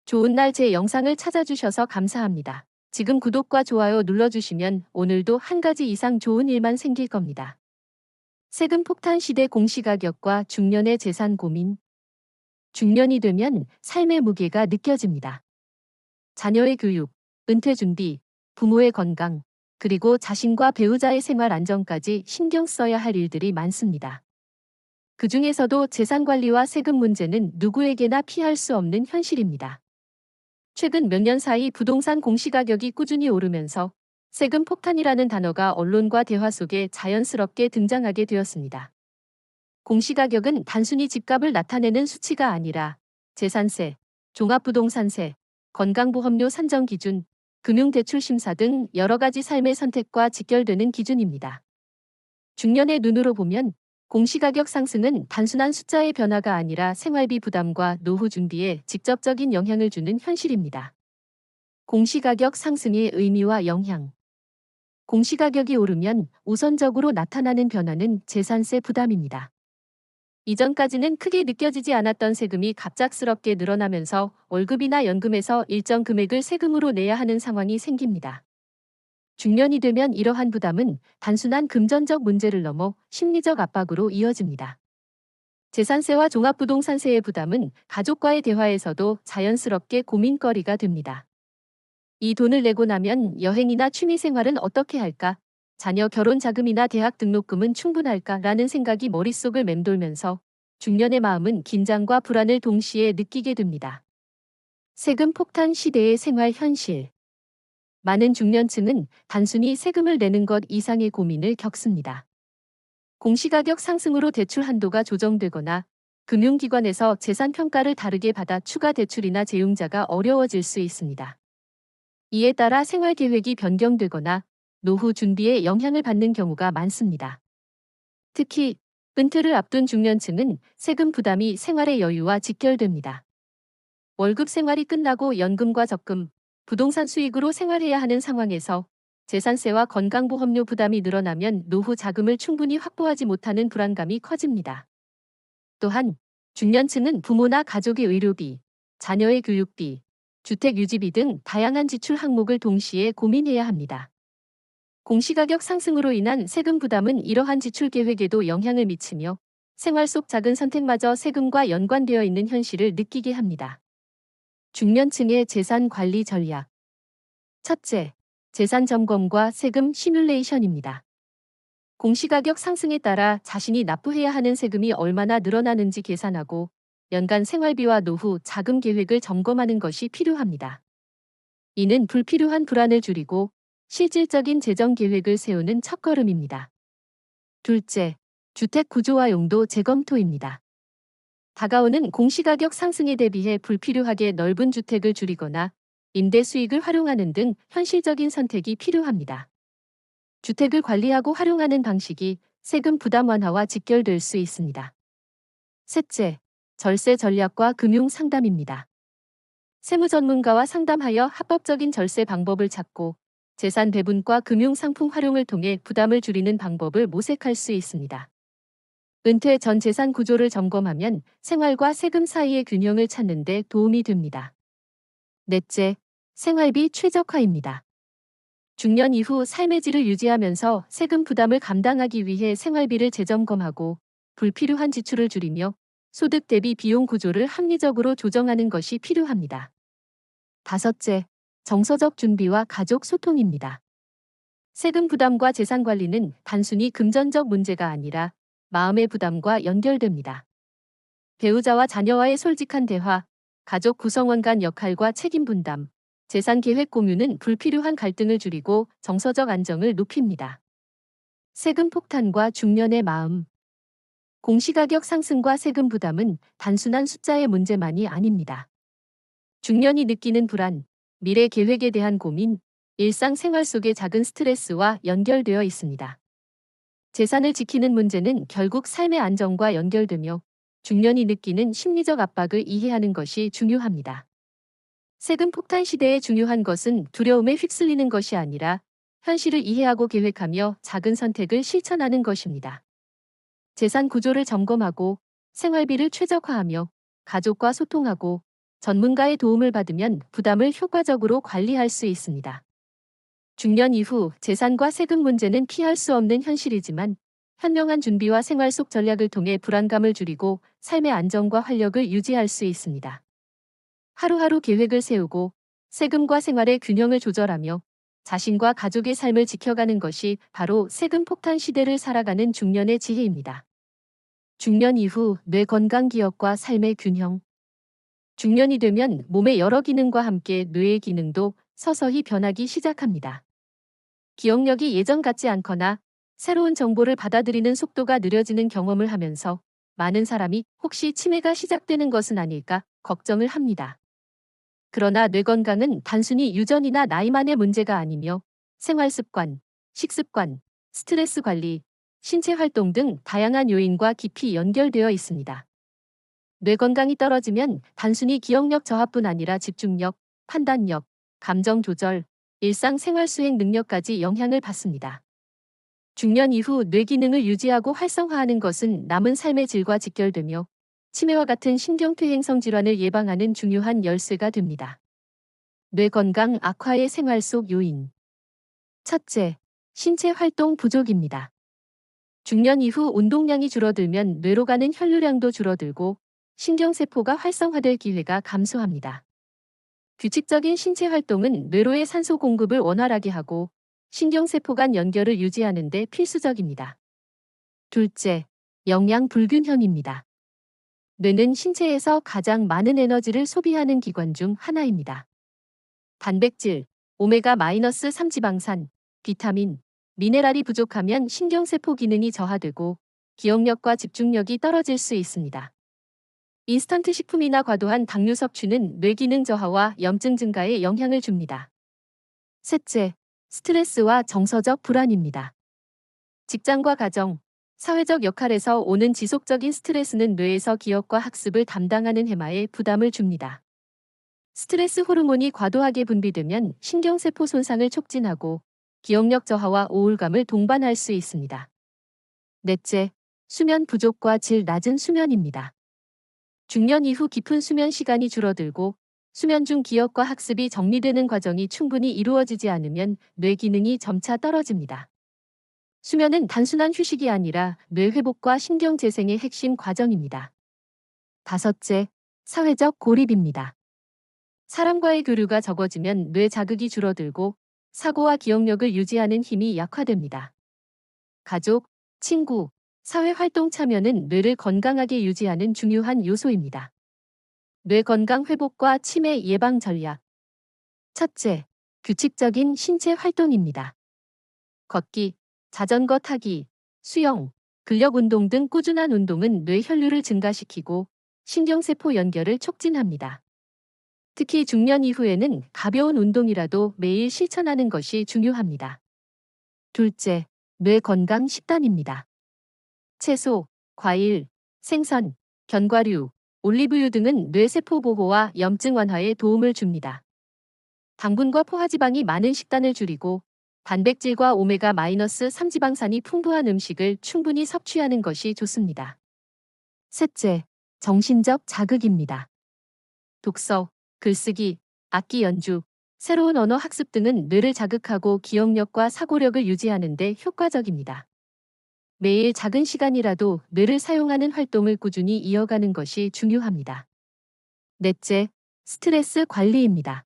좋은 날 제 영상을 찾아주셔서 감사합니다. 지금 구독과 좋아요 눌러주시면 오늘도 한 가지 이상 좋은 일만 생길 겁니다. 세금 폭탄 시대 공시가격과 중년의 재산 고민. 중년이 되면 삶의 무게가 느껴집니다. 자녀의 교육, 은퇴 준비, 부모의 건강, 그리고 자신과 배우자의 생활 안정까지 신경 써야 할 일들이 많습니다. 그 중에서도 재산 관리와 세금 문제는 누구에게나 피할 수 없는 현실입니다. 최근 몇 년 사이 부동산 공시가격이 꾸준히 오르면서 세금 폭탄이라는 단어가 언론과 대화 속에 자연스럽게 등장하게 되었습니다. 공시가격은 단순히 집값을 나타내는 수치가 아니라 재산세, 종합부동산세, 건강보험료 산정 기준, 금융대출 심사 등 여러 가지 삶의 선택과 직결되는 기준입니다. 중년의 눈으로 보면 공시가격 상승은 단순한 숫자의 변화가 아니라 생활비 부담과 노후 준비에 직접적인 영향을 주는 현실입니다. 공시가격 상승의 의미와 영향. 공시가격이 오르면 우선적으로 나타나는 변화는 재산세 부담입니다. 이전까지는 크게 느껴지지 않았던 세금이 갑작스럽게 늘어나면서 월급이나 연금에서 일정 금액을 세금으로 내야 하는 상황이 생깁니다. 중년이 되면 이러한 부담은 단순한 금전적 문제를 넘어 심리적 압박으로 이어집니다. 재산세와 종합부동산세의 부담은 가족과의 대화에서도 자연스럽게 고민거리가 됩니다. 이 돈을 내고 나면 여행이나 취미생활은 어떻게 할까? 자녀 결혼 자금이나 대학 등록금은 충분할까라는 생각이 머릿속을 맴돌면서 중년의 마음은 긴장과 불안을 동시에 느끼게 됩니다. 세금 폭탄 시대의 생활 현실. 많은 중년층은 단순히 세금을 내는 것 이상의 고민을 겪습니다. 공시가격 상승으로 대출 한도가 조정되거나 금융기관에서 재산 평가를 다르게 받아 추가 대출이나 재융자가 어려워질 수 있습니다. 이에 따라 생활 계획이 변경되거나 노후 준비에 영향을 받는 경우가 많습니다. 특히 은퇴를 앞둔 중년층은 세금 부담이 생활의 여유와 직결됩니다. 월급 생활이 끝나고 연금과 적금, 부동산 수익으로 생활해야 하는 상황에서 재산세와 건강보험료 부담이 늘어나면 노후 자금을 충분히 확보하지 못하는 불안감이 커집니다. 또한 중년층은 부모나 가족의 의료비, 자녀의 교육비, 주택 유지비 등 다양한 지출 항목을 동시에 고민해야 합니다. 공시가격 상승으로 인한 세금 부담은 이러한 지출 계획에도 영향을 미치며 생활 속 작은 선택마저 세금과 연관되어 있는 현실을 느끼게 합니다. 중년층의 재산 관리 전략. 첫째, 재산 점검과 세금 시뮬레이션입니다. 공시가격 상승에 따라 자신이 납부해야 하는 세금이 얼마나 늘어나는지 계산하고 연간 생활비와 노후 자금 계획을 점검하는 것이 필요합니다. 이는 불필요한 불안을 줄이고 실질적인 재정 계획을 세우는 첫걸음입니다. 둘째, 주택 구조와 용도 재검토입니다. 다가오는 공시가격 상승에 대비해 불필요하게 넓은 주택을 줄이거나 임대 수익을 활용하는 등 현실적인 선택이 필요합니다. 주택을 관리하고 활용하는 방식이 세금 부담 완화와 직결될 수 있습니다. 셋째, 절세 전략과 금융 상담입니다. 세무 전문가와 상담하여 합법적인 절세 방법을 찾고 재산 배분과 금융 상품 활용을 통해 부담을 줄이는 방법을 모색할 수 있습니다. 은퇴 전 재산 구조를 점검하면 생활과 세금 사이의 균형을 찾는 데 도움이 됩니다. 넷째, 생활비 최적화입니다. 중년 이후 삶의 질을 유지하면서 세금 부담을 감당하기 위해 생활비를 재점검하고 불필요한 지출을 줄이며 소득 대비 비용 구조를 합리적으로 조정하는 것이 필요합니다. 다섯째, 정서적 준비와 가족 소통입니다. 세금 부담과 재산 관리는 단순히 금전적 문제가 아니라 마음의 부담과 연결됩니다. 배우자와 자녀와의 솔직한 대화, 가족 구성원 간 역할과 책임 분담, 재산 계획 공유는 불필요한 갈등을 줄이고 정서적 안정을 높입니다. 세금 폭탄과 중년의 마음. 공시가격 상승과 세금 부담은 단순한 숫자의 문제만이 아닙니다. 중년이 느끼는 불안, 미래 계획에 대한 고민, 일상생활 속의 작은 스트레스와 연결되어 있습니다. 재산을 지키는 문제는 결국 삶의 안정과 연결되며 중년이 느끼는 심리적 압박을 이해하는 것이 중요합니다. 세금 폭탄 시대에 중요한 것은 두려움에 휩쓸리는 것이 아니라 현실을 이해하고 계획하며 작은 선택을 실천하는 것입니다. 재산 구조를 점검하고 생활비를 최적화하며 가족과 소통하고 전문가의 도움을 받으면 부담을 효과적으로 관리할 수 있습니다. 중년 이후 재산과 세금 문제는 피할 수 없는 현실이지만 현명한 준비와 생활 속 전략을 통해 불안감을 줄이고 삶의 안정과 활력을 유지할 수 있습니다. 하루하루 계획을 세우고 세금과 생활의 균형을 조절하며 자신과 가족의 삶을 지켜가는 것이 바로 세금 폭탄 시대를 살아가는 중년의 지혜입니다. 중년 이후 뇌 건강 기억과 삶의 균형. 중년이 되면 몸의 여러 기능과 함께 뇌의 기능도 서서히 변하기 시작합니다. 기억력이 예전 같지 않거나 새로운 정보를 받아들이는 속도가 느려지는 경험을 하면서 많은 사람이 혹시 치매가 시작되는 것은 아닐까 걱정을 합니다. 그러나 뇌 건강은 단순히 유전이나 나이만의 문제가 아니며 생활 습관, 식습관, 스트레스 관리, 신체 활동 등 다양한 요인과 깊이 연결되어 있습니다. 뇌 건강이 떨어지면 단순히 기억력 저하뿐 아니라 집중력, 판단력, 감정 조절, 일상생활 수행 능력까지 영향을 받습니다. 중년 이후 뇌 기능을 유지하고 활성화하는 것은 남은 삶의 질과 직결되며 치매와 같은 신경퇴행성 질환을 예방하는 중요한 열쇠가 됩니다. 뇌 건강 악화의 생활 속 요인. 첫째, 신체 활동 부족입니다. 중년 이후 운동량이 줄어들면 뇌로 가는 혈류량도 줄어들고 신경세포가 활성화될 기회가 감소합니다. 규칙적인 신체 활동은 뇌로의 산소 공급을 원활하게 하고 신경세포 간 연결을 유지하는 데 필수적입니다. 둘째, 영양 불균형입니다. 뇌는 신체에서 가장 많은 에너지를 소비하는 기관 중 하나입니다. 단백질, 오메가-3 지방산, 비타민, 미네랄이 부족하면 신경세포 기능이 저하되고 기억력과 집중력이 떨어질 수 있습니다. 인스턴트 식품이나 과도한 당류 섭취는 뇌 기능 저하와 염증 증가에 영향을 줍니다. 셋째, 스트레스와 정서적 불안입니다. 직장과 가정, 사회적 역할에서 오는 지속적인 스트레스는 뇌에서 기억과 학습을 담당하는 해마에 부담을 줍니다. 스트레스 호르몬이 과도하게 분비되면 신경세포 손상을 촉진하고 기억력 저하와 우울감을 동반할 수 있습니다. 넷째, 수면 부족과 질 낮은 수면입니다. 중년 이후 깊은 수면 시간이 줄어들고 수면 중 기억과 학습이 정리되는 과정이 충분히 이루어지지 않으면 뇌 기능이 점차 떨어집니다. 수면은 단순한 휴식이 아니라 뇌 회복과 신경 재생의 핵심 과정입니다. 다섯째, 사회적 고립입니다. 사람과의 교류가 적어지면 뇌 자극이 줄어들고 사고와 기억력을 유지하는 힘이 약화됩니다. 가족, 친구, 사회활동 참여는 뇌를 건강하게 유지하는 중요한 요소입니다. 뇌 건강 회복과 치매 예방 전략. 첫째, 규칙적인 신체 활동입니다. 걷기, 자전거 타기, 수영, 근력 운동 등 꾸준한 운동은 뇌 혈류를 증가시키고 신경세포 연결을 촉진합니다. 특히 중년 이후에는 가벼운 운동이라도 매일 실천하는 것이 중요합니다. 둘째, 뇌 건강 식단입니다. 채소, 과일, 생선, 견과류, 올리브유 등은 뇌세포 보호와 염증 완화에 도움을 줍니다. 당분과 포화지방이 많은 식단을 줄이고 단백질과 오메가-3 지방산이 풍부한 음식을 충분히 섭취하는 것이 좋습니다. 셋째, 정신적 자극입니다. 독서, 글쓰기, 악기 연주, 새로운 언어 학습 등은 뇌를 자극하고 기억력과 사고력을 유지하는 데 효과적입니다. 매일 작은 시간이라도 뇌를 사용하는 활동을 꾸준히 이어가는 것이 중요합니다. 넷째, 스트레스 관리입니다.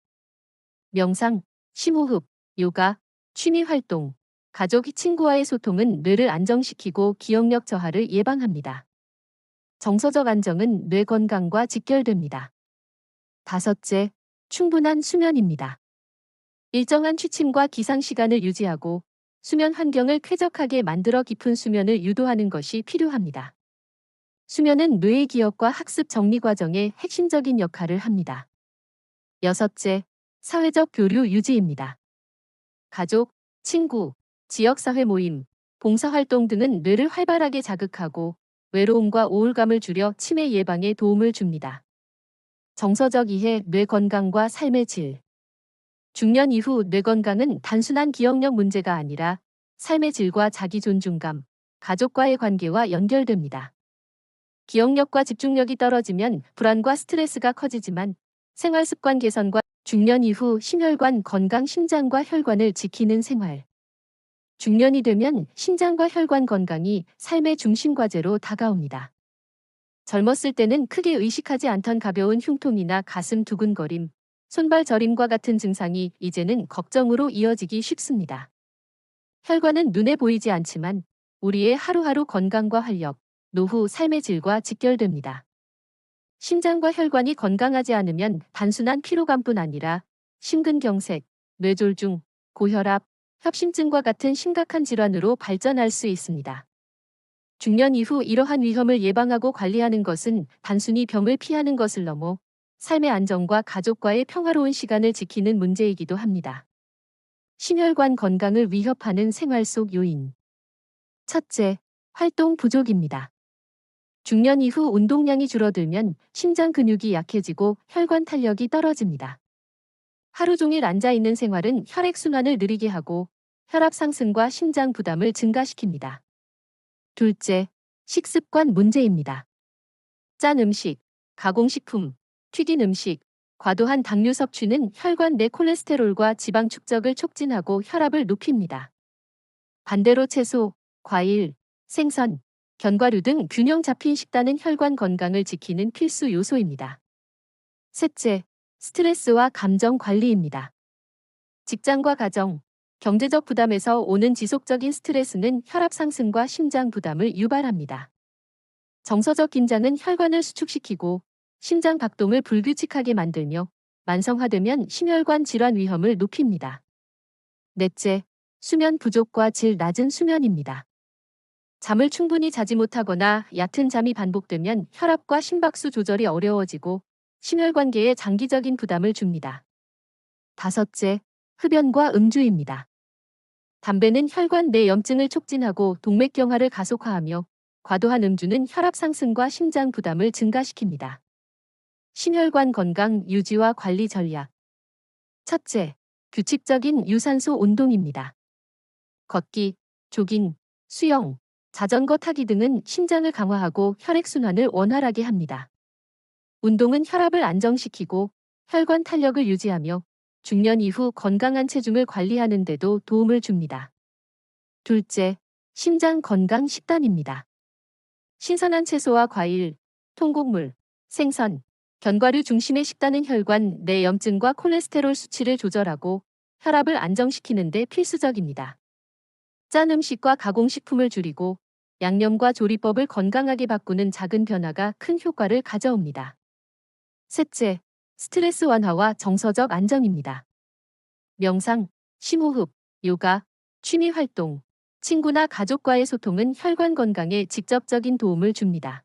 명상, 심호흡, 요가, 취미 활동, 가족, 친구와의 소통은 뇌를 안정시키고 기억력 저하를 예방합니다. 정서적 안정은 뇌 건강과 직결됩니다. 다섯째, 충분한 수면입니다. 일정한 취침과 기상 시간을 유지하고 수면 환경을 쾌적하게 만들어 깊은 수면을 유도하는 것이 필요합니다. 수면은 뇌의 기억과 학습 정리 과정에 핵심적인 역할을 합니다. 여섯째, 사회적 교류 유지입니다. 가족, 친구, 지역사회 모임, 봉사활동 등은 뇌를 활발하게 자극하고 외로움과 우울감을 줄여 치매 예방에 도움을 줍니다. 정서적 이해, 뇌 건강과 삶의 질. 중년 이후 뇌 건강은 단순한 기억력 문제가 아니라 삶의 질과 자기 존중감, 가족과의 관계와 연결됩니다. 기억력과 집중력이 떨어지면 불안과 스트레스가 커지지만 생활습관 개선과 중년 이후 심혈관 건강 심장과 혈관을 지키는 생활. 중년이 되면 심장과 혈관 건강이 삶의 중심 과제로 다가옵니다. 젊었을 때는 크게 의식하지 않던 가벼운 흉통이나 가슴 두근거림, 손발 저림과 같은 증상이 이제는 걱정으로 이어지기 쉽습니다. 혈관은 눈에 보이지 않지만 우리의 하루하루 건강과 활력, 노후 삶의 질과 직결됩니다. 심장과 혈관이 건강하지 않으면 단순한 피로감뿐 아니라 심근경색, 뇌졸중, 고혈압, 협심증과 같은 심각한 질환으로 발전할 수 있습니다. 중년 이후 이러한 위험을 예방하고 관리하는 것은 단순히 병을 피하는 것을 넘어 삶의 안정과 가족과의 평화로운 시간을 지키는 문제이기도 합니다. 심혈관 건강을 위협하는 생활 속 요인. 첫째, 활동 부족입니다. 중년 이후 운동량이 줄어들면 심장 근육이 약해지고 혈관 탄력이 떨어집니다. 하루 종일 앉아있는 생활은 혈액순환을 느리게 하고 혈압 상승과 심장 부담을 증가시킵니다. 둘째, 식습관 문제입니다. 짠 음식, 가공식품, 튀긴 음식, 과도한 당류 섭취는 혈관 내 콜레스테롤과 지방 축적을 촉진하고 혈압을 높입니다. 반대로 채소, 과일, 생선, 견과류 등 균형 잡힌 식단은 혈관 건강을 지키는 필수 요소입니다. 셋째, 스트레스와 감정 관리입니다. 직장과 가정, 경제적 부담에서 오는 지속적인 스트레스는 혈압 상승과 심장 부담을 유발합니다. 정서적 긴장은 혈관을 수축시키고 심장 박동을 불규칙하게 만들며 만성화되면 심혈관 질환 위험을 높입니다. 넷째, 수면 부족과 질 낮은 수면입니다. 잠을 충분히 자지 못하거나 얕은 잠이 반복되면 혈압과 심박수 조절이 어려워지고 심혈관계에 장기적인 부담을 줍니다. 다섯째, 흡연과 음주입니다. 담배는 혈관 내 염증을 촉진하고 동맥경화를 가속화하며 과도한 음주는 혈압 상승과 심장 부담을 증가시킵니다. 심혈관 건강 유지와 관리 전략. 첫째, 규칙적인 유산소 운동입니다. 걷기, 조깅, 수영, 자전거 타기 등은 심장을 강화하고 혈액순환을 원활하게 합니다. 운동은 혈압을 안정시키고 혈관 탄력을 유지하며 중년 이후 건강한 체중을 관리하는 데도 도움을 줍니다. 둘째, 심장 건강 식단입니다. 신선한 채소와 과일, 통곡물, 생선, 견과류 중심의 식단은 혈관 내 염증과 콜레스테롤 수치를 조절하고 혈압을 안정시키는 데 필수적입니다. 짠 음식과 가공식품을 줄이고 양념과 조리법을 건강하게 바꾸는 작은 변화가 큰 효과를 가져옵니다. 셋째, 스트레스 완화와 정서적 안정입니다. 명상, 심호흡, 요가, 취미 활동, 친구나 가족과의 소통은 혈관 건강에 직접적인 도움을 줍니다.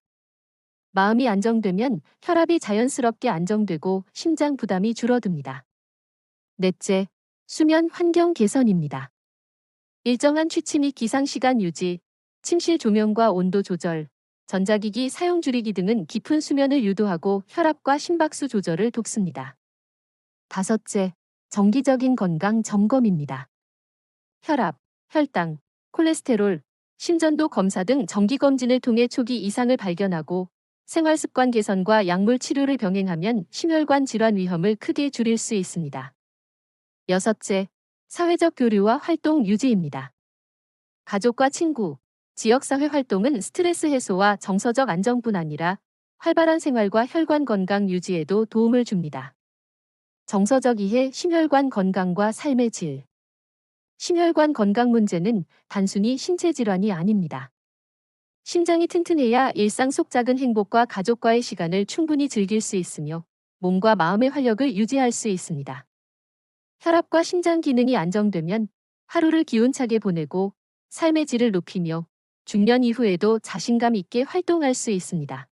마음이 안정되면 혈압이 자연스럽게 안정되고 심장 부담이 줄어듭니다. 넷째, 수면 환경 개선입니다. 일정한 취침 및 기상시간 유지, 침실 조명과 온도 조절, 전자기기 사용 줄이기 등은 깊은 수면을 유도하고 혈압과 심박수 조절을 돕습니다. 다섯째, 정기적인 건강 점검입니다. 혈압, 혈당, 콜레스테롤, 심전도 검사 등 정기검진을 통해 초기 이상을 발견하고 생활습관 개선과 약물 치료를 병행하면 심혈관 질환 위험을 크게 줄일 수 있습니다. 여섯째, 사회적 교류와 활동 유지입니다. 가족과 친구, 지역사회 활동은 스트레스 해소와 정서적 안정뿐 아니라 활발한 생활과 혈관 건강 유지에도 도움을 줍니다. 정서적 이해, 심혈관 건강과 삶의 질. 심혈관 건강 문제는 단순히 신체 질환이 아닙니다. 심장이 튼튼해야 일상 속 작은 행복과 가족과의 시간을 충분히 즐길 수 있으며 몸과 마음의 활력을 유지할 수 있습니다. 혈압과 심장 기능이 안정되면 하루를 기운차게 보내고 삶의 질을 높이며 중년 이후에도 자신감 있게 활동할 수 있습니다.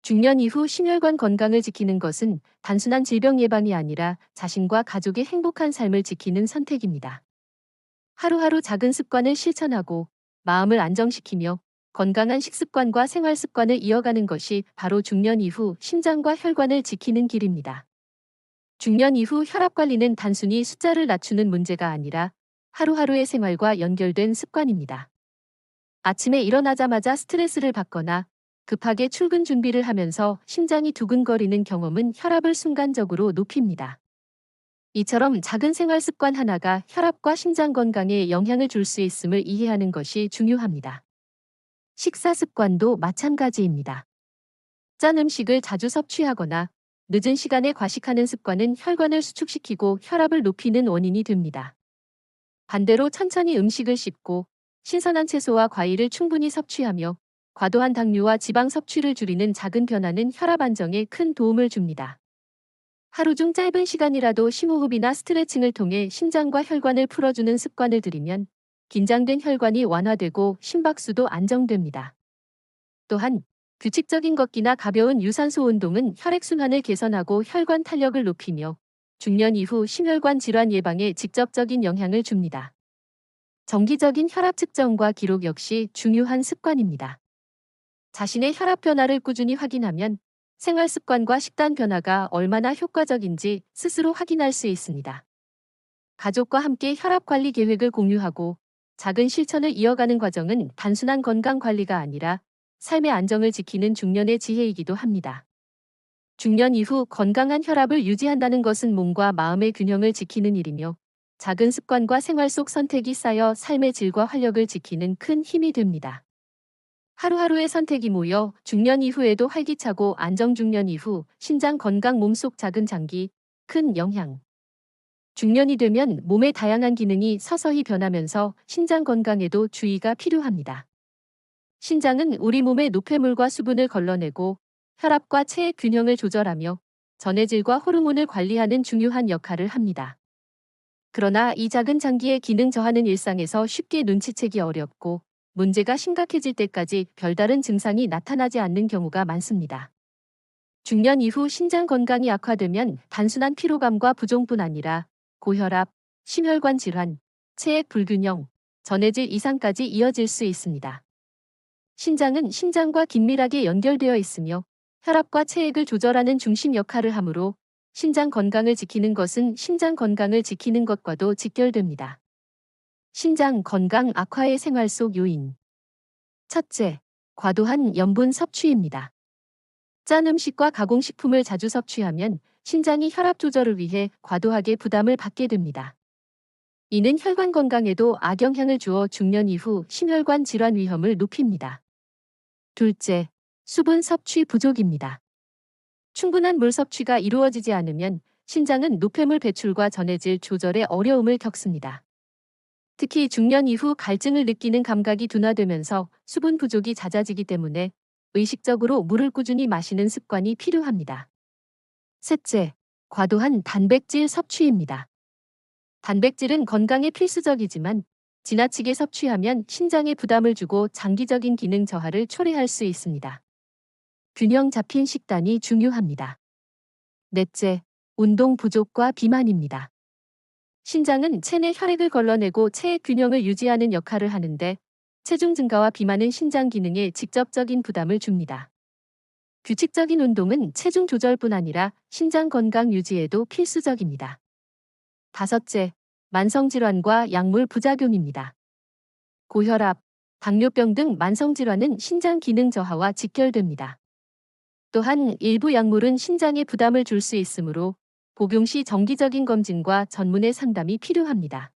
중년 이후 심혈관 건강을 지키는 것은 단순한 질병 예방이 아니라 자신과 가족의 행복한 삶을 지키는 선택입니다. 하루하루 작은 습관을 실천하고 마음을 안정시키며 건강한 식습관과 생활 습관을 이어가는 것이 바로 중년 이후 심장과 혈관을 지키는 길입니다. 중년 이후 혈압 관리는 단순히 숫자를 낮추는 문제가 아니라 하루하루의 생활과 연결된 습관입니다. 아침에 일어나자마자 스트레스를 받거나 급하게 출근 준비를 하면서 심장이 두근거리는 경험은 혈압을 순간적으로 높입니다. 이처럼 작은 생활 습관 하나가 혈압과 심장 건강에 영향을 줄 수 있음을 이해하는 것이 중요합니다. 식사 습관도 마찬가지입니다. 짠 음식을 자주 섭취하거나 늦은 시간에 과식하는 습관은 혈관을 수축시키고 혈압을 높이는 원인이 됩니다. 반대로 천천히 음식을 씹고 신선한 채소와 과일을 충분히 섭취하며 과도한 당류와 지방 섭취를 줄이는 작은 변화는 혈압 안정에 큰 도움을 줍니다. 하루 중 짧은 시간이라도 심호흡이나 스트레칭을 통해 심장과 혈관을 풀어주는 습관을 들이면 긴장된 혈관이 완화되고 심박수도 안정됩니다. 또한 규칙적인 걷기나 가벼운 유산소 운동은 혈액순환을 개선하고 혈관 탄력을 높이며 중년 이후 심혈관 질환 예방에 직접적인 영향을 줍니다. 정기적인 혈압 측정과 기록 역시 중요한 습관입니다. 자신의 혈압 변화를 꾸준히 확인하면 생활 습관과 식단 변화가 얼마나 효과적인지 스스로 확인할 수 있습니다. 가족과 함께 혈압 관리 계획을 공유하고 작은 실천을 이어가는 과정은 단순한 건강 관리가 아니라 삶의 안정을 지키는 중년의 지혜이기도 합니다. 중년 이후 건강한 혈압을 유지한다는 것은 몸과 마음의 균형을 지키는 일이며 작은 습관과 생활 속 선택이 쌓여 삶의 질과 활력을 지키는 큰 힘이 됩니다. 하루하루의 선택이 모여 중년 이후에도 활기차고 안정중년 이후 신장 건강 몸속 작은 장기 큰 영향. 중년이 되면 몸의 다양한 기능이 서서히 변하면서 신장 건강에도 주의가 필요합니다. 신장은 우리 몸의 노폐물과 수분을 걸러내고 혈압과 체액 균형을 조절하며 전해질과 호르몬을 관리하는 중요한 역할을 합니다. 그러나 이 작은 장기의 기능 저하는 일상에서 쉽게 눈치채기 어렵고 문제가 심각해질 때까지 별다른 증상이 나타나지 않는 경우가 많습니다. 중년 이후 신장 건강이 악화되면 단순한 피로감과 부종뿐 아니라 고혈압, 심혈관 질환, 체액 불균형, 전해질 이상까지 이어질 수 있습니다. 신장은 심장과 긴밀하게 연결되어 있으며 혈압과 체액을 조절하는 중심 역할을 하므로 신장 건강을 지키는 것은 심장 건강을 지키는 것과도 직결됩니다. 신장 건강 악화의 생활 속 요인. 첫째, 과도한 염분 섭취입니다. 짠 음식과 가공식품을 자주 섭취하면 신장이 혈압 조절을 위해 과도하게 부담을 받게 됩니다. 이는 혈관 건강에도 악영향을 주어 중년 이후 심혈관 질환 위험을 높입니다. 둘째, 수분 섭취 부족입니다. 충분한 물 섭취가 이루어지지 않으면 신장은 노폐물 배출과 전해질 조절에 어려움을 겪습니다. 특히 중년 이후 갈증을 느끼는 감각이 둔화되면서 수분 부족이 잦아지기 때문에 의식적으로 물을 꾸준히 마시는 습관이 필요합니다. 셋째, 과도한 단백질 섭취입니다. 단백질은 건강에 필수적이지만 지나치게 섭취하면 신장에 부담을 주고 장기적인 기능 저하를 초래할 수 있습니다. 균형 잡힌 식단이 중요합니다. 넷째, 운동 부족과 비만입니다. 신장은 체내 혈액을 걸러내고 체액 균형을 유지하는 역할을 하는데 체중 증가와 비만은 신장 기능에 직접적인 부담을 줍니다. 규칙적인 운동은 체중 조절뿐 아니라 신장 건강 유지에도 필수적입니다. 다섯째, 만성질환과 약물 부작용입니다. 고혈압, 당뇨병 등 만성질환은 신장 기능 저하와 직결됩니다. 또한 일부 약물은 신장에 부담을 줄 수 있으므로 복용 시 정기적인 검진과 전문의 상담이 필요합니다.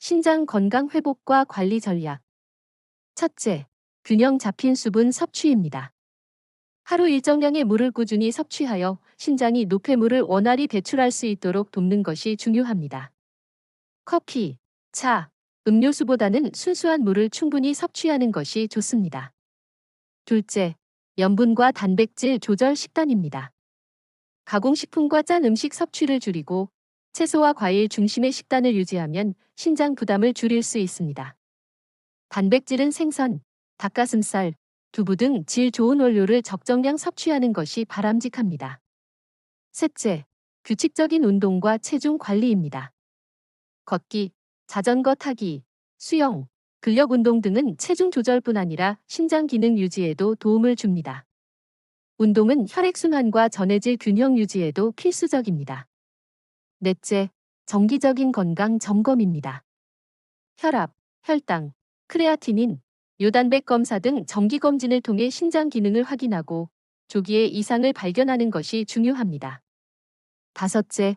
신장 건강 회복과 관리 전략. 첫째, 균형 잡힌 수분 섭취입니다. 하루 일정량의 물을 꾸준히 섭취하여 신장이 노폐물을 원활히 배출할 수 있도록 돕는 것이 중요합니다. 커피, 차, 음료수보다는 순수한 물을 충분히 섭취하는 것이 좋습니다. 둘째, 염분과 단백질 조절 식단입니다. 가공식품과 짠 음식 섭취를 줄이고 채소와 과일 중심의 식단을 유지하면 신장 부담을 줄일 수 있습니다. 단백질은 생선, 닭가슴살, 두부 등 질 좋은 원료를 적정량 섭취하는 것이 바람직합니다. 셋째, 규칙적인 운동과 체중 관리입니다. 걷기, 자전거 타기, 수영, 근력 운동 등은 체중 조절뿐 아니라 신장 기능 유지에도 도움을 줍니다. 운동은 혈액순환과 전해질 균형 유지에도 필수적입니다. 넷째, 정기적인 건강 점검입니다. 혈압, 혈당, 크레아티닌, 요단백 검사 등 정기검진을 통해 신장 기능을 확인하고 조기에 이상을 발견하는 것이 중요합니다. 다섯째,